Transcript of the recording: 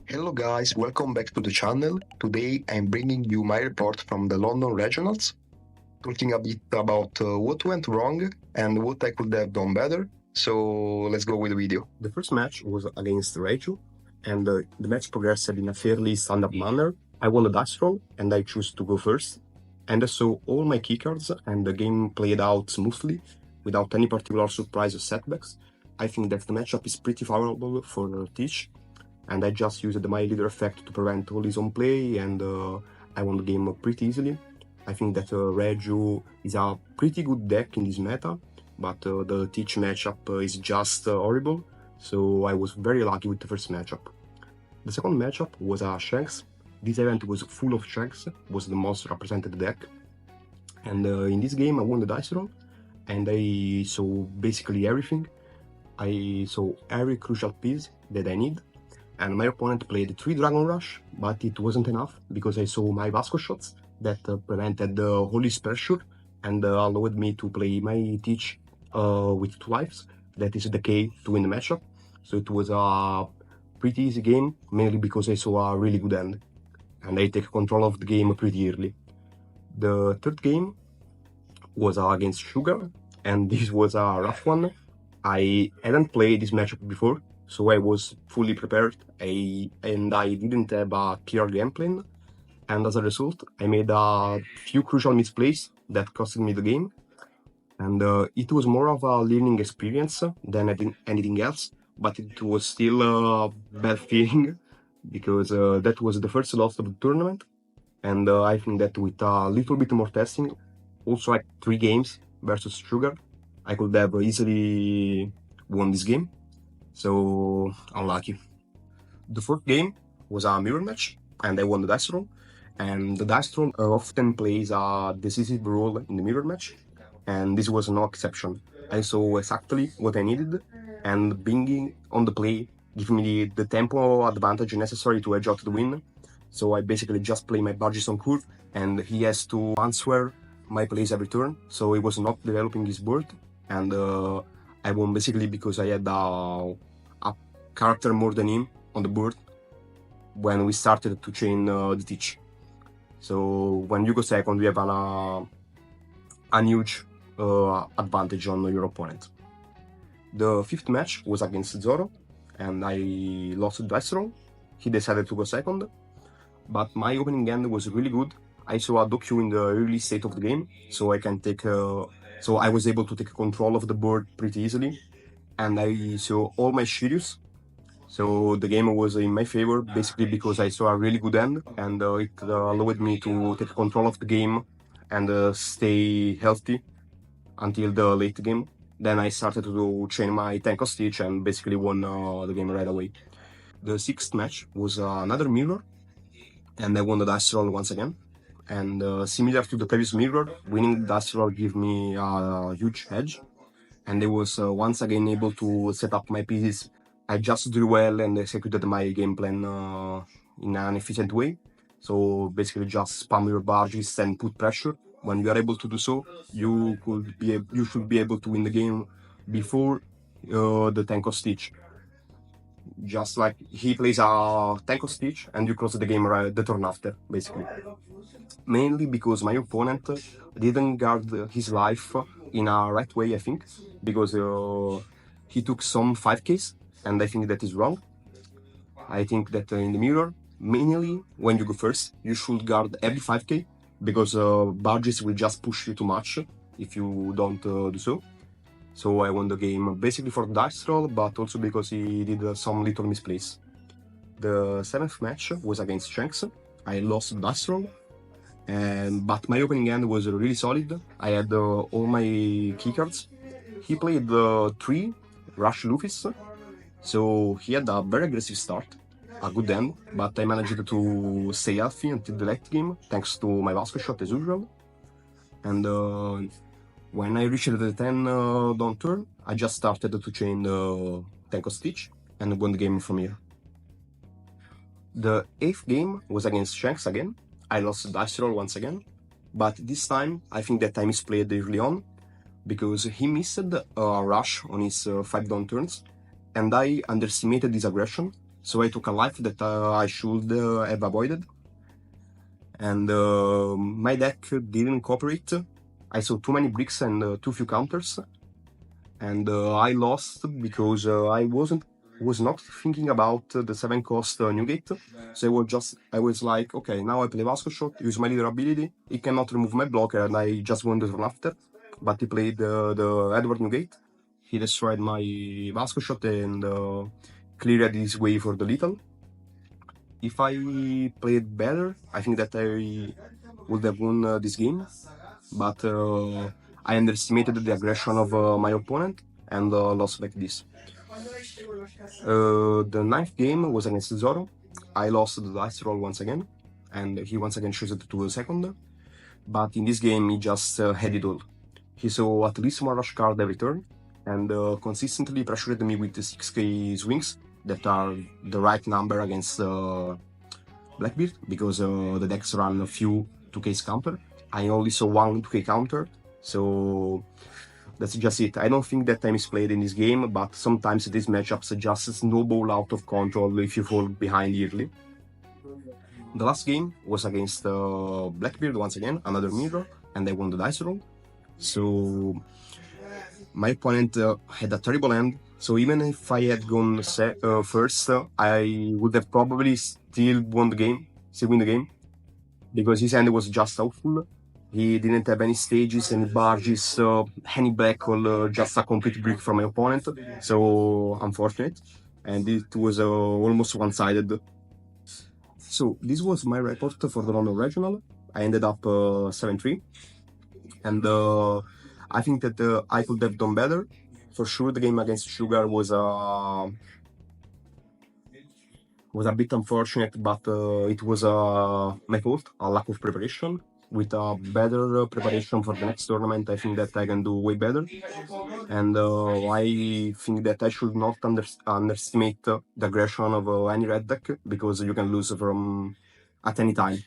Hello guys, welcome back to the channel. Today I'm bringing you my report from the London Regionals, talking a bit about what went wrong and what I could have done better. So let's go with the video. The first match was against Reiju, and the match progressed in a fairly standard manner. I won the dice roll and I chose to go first. And I saw all my keycards and the game played out smoothly, without any particular surprise or setbacks. I think that the matchup is pretty favorable for Teach, and I just used my leader effect to prevent all his own play, and I won the game pretty easily. I think that reiju is a pretty good deck in this meta, but the Teach matchup is just horrible, so I was very lucky with the first matchup. The second matchup was a Shanks. This event was full of Shanks, was the most represented deck, and in this game I won the dice roll, and I saw basically everything. I saw every crucial piece that I need, and my opponent played 3 Dragon Rush, but it wasn't enough because I saw my Vasco shots that prevented the Holy Pressure and allowed me to play my Teach with 2 lives, that is the K, to win the matchup. So it was a pretty easy game, mainly because I saw a really good end, and I take control of the game pretty early. The third game was against Sugar, and this was a rough one. I hadn't played this matchup before, so I was fully prepared, and I didn't have a clear game plan, and as a result, I made a few crucial misplays that costed me the game, and it was more of a learning experience than anything else, but it was still a bad feeling, because that was the first loss of the tournament, and I think that with a little bit more testing, also like 3 games versus Sugar, I could have easily won this game. So unlucky. The fourth game was a mirror match, and I won the dice roll. And the dice roll often plays a decisive role in the mirror match, and this was no exception. I saw exactly what I needed, and being on the play gave me the tempo advantage necessary to edge out the win. So I basically just play my Barges on curve, and he has to answer my plays every turn, so he was not developing his board, and I won basically because I had a character more than him on the board when we started to chain the Teach. So when you go second, you have a huge advantage on your opponent. The fifth match was against Zoro, and I lost the dice roll. He decided to go second, but my opening hand was really good. I saw a docu in the early state of the game, so I was able to take control of the board pretty easily, and I saw all my Shirius. So the game was in my favor, basically because I saw a really good end, and it allowed me to take control of the game and stay healthy until the late game. Then I started to chain my tank hostage and basically won the game right away. The sixth match was another mirror, and I won the dice roll once again. And similar to the previous mirror, winning the dice roll gave me a huge edge, and I was once again able to set up my pieces. I just drew well and executed my game plan in an efficient way. So basically just spam your barges and put pressure. When you are able to do so, you should be able to win the game before the tank hostage. Just like he plays a tank hostage and you close the game the turn after, basically. Mainly because my opponent didn't guard his life in a right way, I think, because he took some 5Ks, and I think that is wrong. I think that in the mirror, mainly when you go first, you should guard every 5K, because barges will just push you too much if you don't do so. So I won the game basically for the dice roll, but also because he did some little misplays. The seventh match was against Shanks. I lost the dice roll, but my opening hand was really solid. I had all my keycards. He played 3 Rush Luffy's, so he had a very aggressive start, a good end, but I managed to stay healthy until the late game, thanks to my Vasco shot as usual. And when I reached the 10 down turn, I just started to chain the tank hostage and won the game from here. The 8th game was against Shanks again. I lost the dice roll once again, but this time I think that I misplayed early on. because he missed a rush on his 5 down turns, and I underestimated his aggression, so I took a life that I should have avoided. And my deck didn't cooperate. I saw too many bricks and too few counters, and I lost because I was not thinking about the 7 cost Newgate. So I was like, okay, now I play Vasco Shot, use my leader ability, he cannot remove my blocker, and I just won the turn after. But he played the Edward Newgate, he destroyed my Vasco Shot and cleared his way for the lethal. If I played better, I think that I would have won this game, but I underestimated the aggression of my opponent and lost like this. The 9th game was against Zoro. I lost the dice roll once again, and he once again chose it to a second. But in this game, he just had it all. He saw at least one rush card every turn, and consistently pressured me with the 6k swings that are the right number against BlackBeard, because the decks run a few 2k's counter. I only saw one 2k counter, so that's just it. I don't think that I misplayed in this game, but sometimes these matchups just snowball out of control if you fall behind early. The last game was against BlackBeard once again, another mirror, and I won the dice roll. So my opponent had a terrible end, so even if I had gone first, I would have probably still win the game, because his hand was just awful. He didn't have any stages, any barges, any black hole, just a complete brick from my opponent. So unfortunate, and it was almost one-sided. So this was my report for the London Regional. I ended up 7-3, and I think that I could have done better. For sure, the game against Sugar was a bit unfortunate, but it was my fault, a lack of preparation. With a better preparation for the next tournament, I think that I can do way better. And I think that I should not underestimate the aggression of any red deck, because you can lose from at any time.